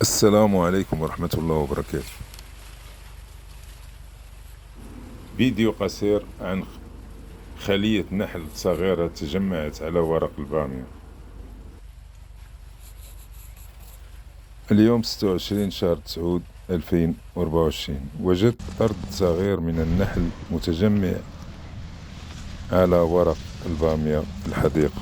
السلام عليكم ورحمة الله وبركاته. فيديو قصير عن خلية نحل صغيرة تجمعت على ورق البامية. اليوم 26 شهر تسعود 2024. وجدت طرد صغير من النحل متجمع على ورق البامية في الحديقة.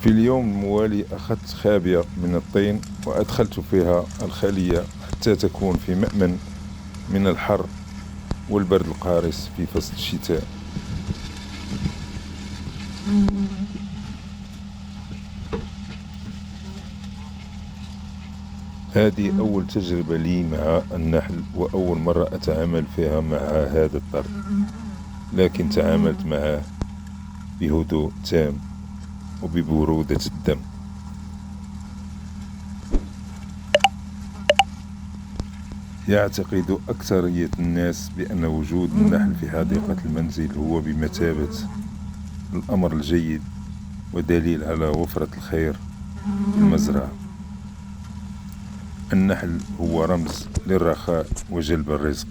في اليوم الموالي أخذت خابية من الطين وأدخلت فيها الخلية حتى تكون في مأمن من الحر والبرد القارس في فصل الشتاء. هذه أول تجربة لي مع النحل، وأول مرة أتعامل فيها مع هذا الطرد، لكن تعاملت معه بهدوء تام وببرودة الدم. يعتقد أكثرية الناس بأن وجود النحل في حديقة المنزل هو بمثابة الأمر الجيد ودليل على وفرة الخير في المزرعة. النحل هو رمز للرخاء وجلب الرزق.